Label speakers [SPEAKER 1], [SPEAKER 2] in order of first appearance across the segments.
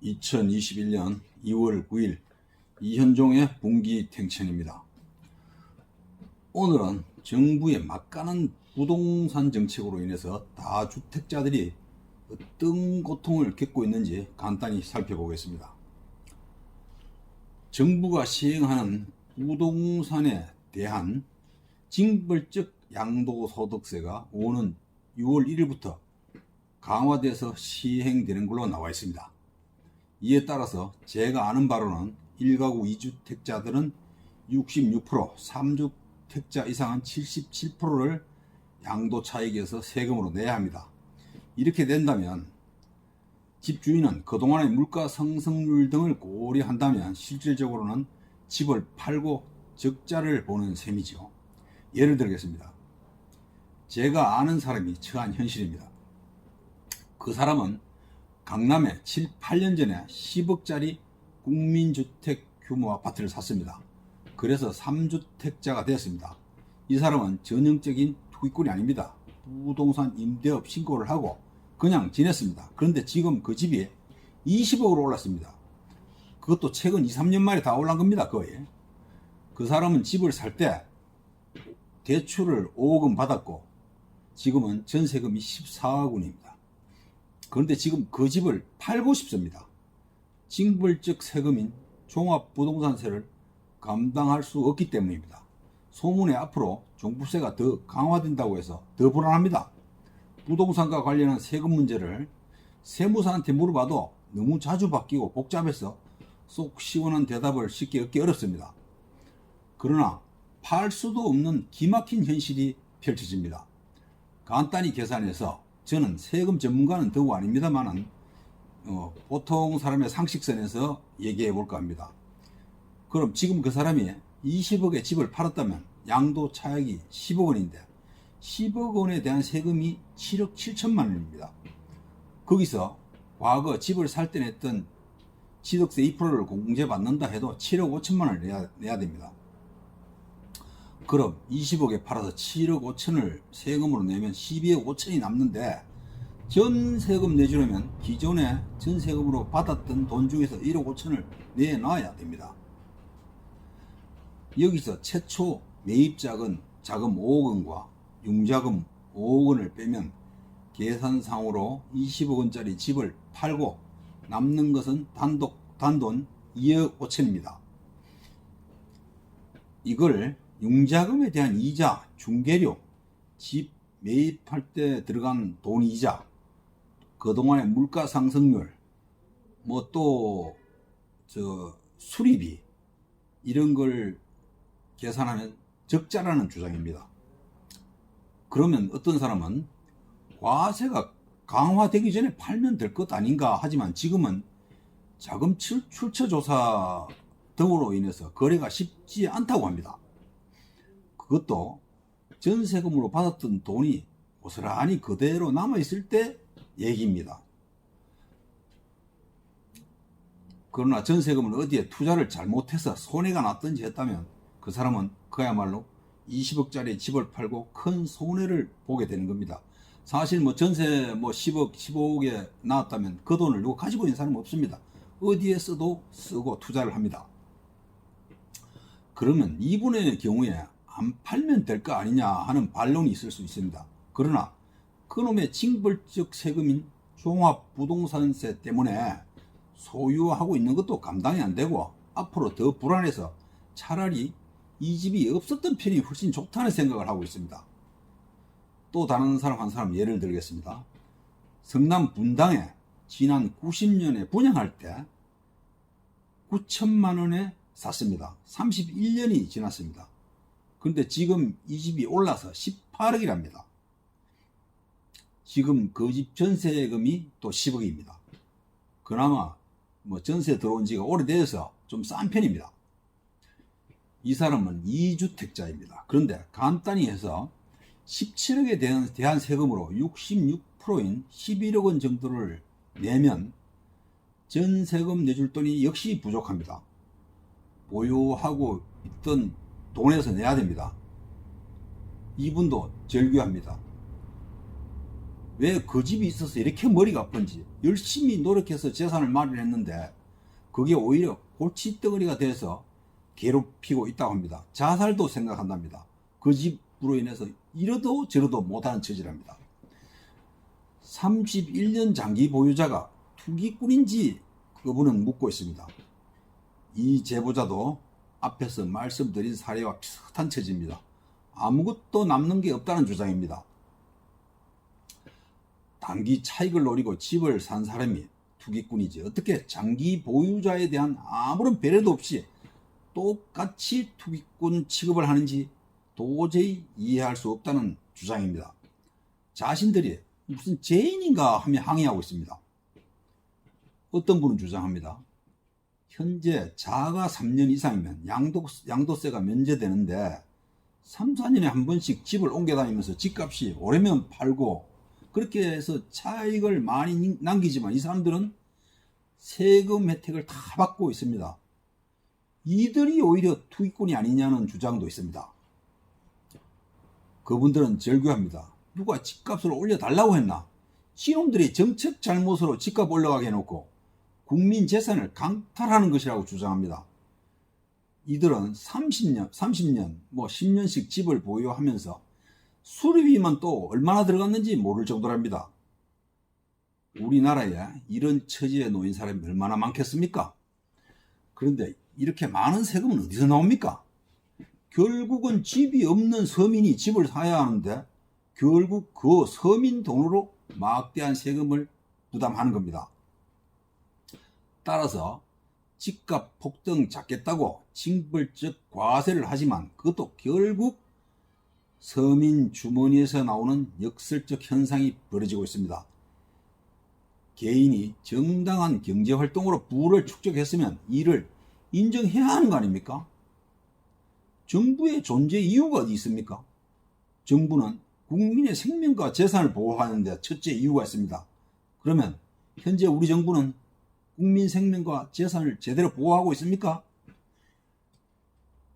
[SPEAKER 1] 2021년 2월 9일 이현종의 분기탱천입니다. 오늘은 정부의 막강한 부동산 정책으로 인해서 다주택자들이 어떤 고통을 겪고 있는지 간단히 살펴보겠습니다. 정부가 시행하는 부동산에 대한 징벌적 양도소득세가 오는 6월 1일부터 강화돼서 시행되는 걸로 나와 있습니다. 이에 따라서 제가 아는 바로는 1가구 2주택자들은 66%, 3주택자 이상은 77%를 양도차익에서 세금으로 내야 합니다. 이렇게 된다면 집주인은 그동안의 물가 상승률 등을 고려한다면 실질적으로는 집을 팔고 적자를 보는 셈이죠. 예를 들겠습니다. 제가 아는 사람이 처한 현실입니다. 그 사람은 강남에 7, 8년 전에 10억짜리 국민주택 규모 아파트를 샀습니다. 그래서 3주택자가 되었습니다. 이 사람은 전형적인 투기꾼이 아닙니다. 부동산 임대업 신고를 하고 그냥 지냈습니다. 그런데 지금 그 집이 20억으로 올랐습니다. 그것도 최근 2, 3년 만에 다 올란 겁니다. 거의. 그 사람은 집을 살 때 대출을 5억은 받았고 지금은 전세금이 14억 원입니다. 그런데 지금 그 집을 팔고 싶습니다. 징벌적 세금인 종합부동산세를 감당할 수 없기 때문입니다. 소문에 앞으로 종부세가 더 강화된다고 해서 더 불안합니다. 부동산과 관련한 세금 문제를 세무사한테 물어봐도 너무 자주 바뀌고 복잡해서 속 시원한 대답을 쉽게 얻기 어렵습니다. 그러나 팔 수도 없는 기막힌 현실이 펼쳐집니다. 간단히 계산해서 저는 세금 전문가는 더욱 아닙니다만은 보통 사람의 상식선에서 얘기해 볼까 합니다. 그럼 지금 그 사람이 20억의 집을 팔았다면 양도 차익이 10억 원인데 10억 원에 대한 세금이 7억 7천만 원입니다. 거기서 과거 집을 살 때 냈던 취득세 2%를 공제받는다 해도 7억 5천만 원을 내야 됩니다. 그럼 20억에 팔아서 7억 5천을 세금으로 내면 12억 5천이 남는데 전세금 내주려면 기존에 전세금으로 받았던 돈 중에서 1억 5천을 내놔야 됩니다. 여기서 최초 매입자금 5억 원과 융자금 5억 원을 빼면 계산상으로 20억 원짜리 집을 팔고 남는 것은 단돈 2억 5천입니다. 이걸 융자금에 대한 이자, 중개료, 집 매입할 때 들어간 돈 이자, 그동안의 물가 상승률, 또 수리비 이런 걸 계산하면 적자라는 주장입니다. 그러면 어떤 사람은 과세가 강화되기 전에 팔면 될 것 아닌가 하지만 지금은 자금 출처 조사 등으로 인해서 거래가 쉽지 않다고 합니다. 그것도 전세금으로 받았던 돈이 고스란히 그대로 남아있을 때 얘기입니다. 그러나 전세금을 어디에 투자를 잘못해서 손해가 났든지 했다면 그 사람은 그야말로 20억짜리 집을 팔고 큰 손해를 보게 되는 겁니다. 사실 전세 10억, 15억에 나왔다면 그 돈을 누가 가지고 있는 사람은 없습니다. 어디에 써도 쓰고 투자를 합니다. 그러면 이분의 경우에 안 팔면 될 거 아니냐 하는 반론이 있을 수 있습니다. 그러나 그놈의 징벌적 세금인 종합부동산세 때문에 소유하고 있는 것도 감당이 안 되고 앞으로 더 불안해서 차라리 이 집이 없었던 편이 훨씬 좋다는 생각을 하고 있습니다. 또 다른 사람 한 사람 예를 들겠습니다. 성남 분당에 지난 90년에 분양할 때 9천만 원에 샀습니다. 31년이 지났습니다. 그런데 지금 이 집이 올라서 18억이랍니다. 지금 그 집 전세금이 또 10억입니다. 그나마 전세 들어온 지가 오래돼서 좀 싼 편입니다. 이 사람은 2주택자입니다. 그런데 간단히 해서 17억에 대한 세금으로 66%인 11억 원 정도를 내면 전세금 내줄 돈이 역시 부족합니다. 보유하고 있던 돈에서 내야 됩니다. 이분도 절규합니다. 왜 그 집이 있어서 이렇게 머리가 아픈지 열심히 노력해서 재산을 마련했는데 그게 오히려 골칫덩어리가 돼서 괴롭히고 있다고 합니다. 자살도 생각한답니다. 그 집으로 인해서 이러도 저러도 못하는 처지랍니다. 31년 장기 보유자가 투기꾼인지 그분은 묻고 있습니다. 이 제보자도 앞에서 말씀드린 사례와 비슷한 처지입니다. 아무것도 남는 게 없다는 주장입니다. 단기 차익을 노리고 집을 산 사람이 투기꾼이지 어떻게 장기 보유자에 대한 아무런 배려도 없이 똑같이 투기꾼 취급을 하는지 도저히 이해할 수 없다는 주장입니다. 자신들이 무슨 죄인인가 하며 항의하고 있습니다. 어떤 분은 주장합니다. 현재 자가 3년 이상이면 양도세가 면제되는데 3, 4년에 한 번씩 집을 옮겨 다니면서 집값이 오르면 팔고 그렇게 해서 차익을 많이 남기지만 이 사람들은 세금 혜택을 다 받고 있습니다. 이들이 오히려 투기꾼이 아니냐는 주장도 있습니다. 그분들은 절규합니다. 누가 집값을 올려달라고 했나? 이놈들이 정책 잘못으로 집값 올라가게 해놓고 국민 재산을 강탈하는 것이라고 주장합니다. 이들은 30년, 10년씩 집을 보유하면서 수리비만 또 얼마나 들어갔는지 모를 정도랍니다. 우리나라에 이런 처지에 놓인 사람이 얼마나 많겠습니까? 그런데 이렇게 많은 세금은 어디서 나옵니까? 결국은 집이 없는 서민이 집을 사야 하는데 결국 그 서민 돈으로 막대한 세금을 부담하는 겁니다. 따라서 집값 폭등 잡겠다고 징벌적 과세를 하지만 그것도 결국 서민 주머니에서 나오는 역설적 현상이 벌어지고 있습니다. 개인이 정당한 경제활동으로 부를 축적했으면 이를 인정해야 하는 거 아닙니까? 정부의 존재 이유가 어디 있습니까? 정부는 국민의 생명과 재산을 보호하는 데 첫째 이유가 있습니다. 그러면 현재 우리 정부는 국민 생명과 재산을 제대로 보호하고 있습니까?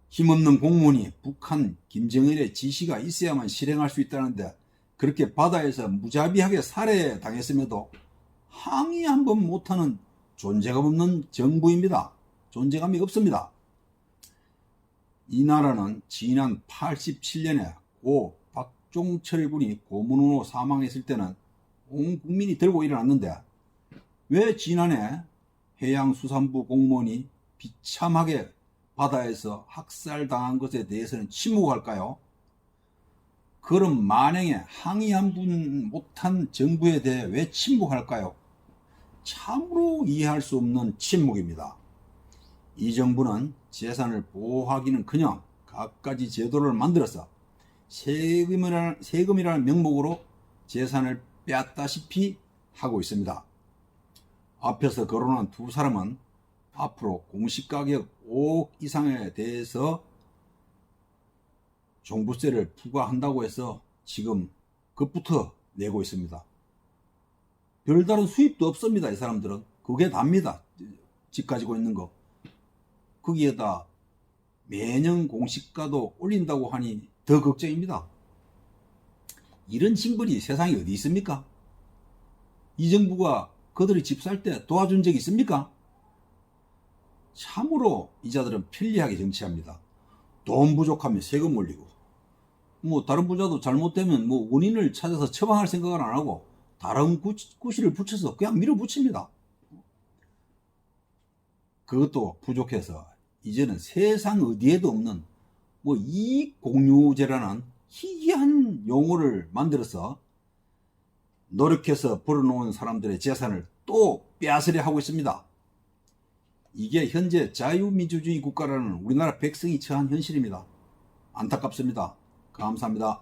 [SPEAKER 1] 힘없는 공무원이 북한 김정일의 지시가 있어야만 실행할 수 있다는데 그렇게 바다에서 무자비하게 살해당했음에도 항의 한번 못하는 존재감 없는 정부입니다. 존재감이 없습니다. 이 나라는 지난 87년에 고 박종철 군이 고문으로 사망했을 때는 온 국민이 들고 일어났는데 왜 지난해 해양수산부 공무원이 비참하게 바다에서 학살당한 것에 대해서는 침묵할까요? 그런 만행에 항의 한 분 못한 정부에 대해 왜 침묵할까요? 참으로 이해할 수 없는 침묵입니다. 이 정부는 재산을 보호하기는커녕 갖가지 제도를 만들어서 세금이라는 명목으로 재산을 빼앗다시피 하고 있습니다. 앞에서 거론한 두 사람은 앞으로 공시가격 5억 이상에 대해서 종부세를 부과한다고 해서 지금 그것부터 내고 있습니다. 별다른 수입도 없습니다. 이 사람들은 그게 답니다. 집 가지고 있는 거. 거기에다 매년 공시가도 올린다고 하니 더 걱정입니다. 이런 징벌이 세상에 어디 있습니까? 이 정부가 그들이 집 살 때 도와준 적이 있습니까? 참으로 이 자들은 편리하게 정치합니다. 돈 부족하면 세금 올리고 다른 부자도 잘못되면 원인을 찾아서 처방할 생각을 안 하고 다른 구실을 붙여서 그냥 밀어붙입니다. 그것도 부족해서 이제는 세상 어디에도 없는 이익공유제라는 희귀한 용어를 만들어서 노력해서 벌어놓은 사람들의 재산을 또 빼앗으려 하고 있습니다. 이게 현재 자유민주주의 국가라는 우리나라 백성이 처한 현실입니다. 안타깝습니다. 감사합니다.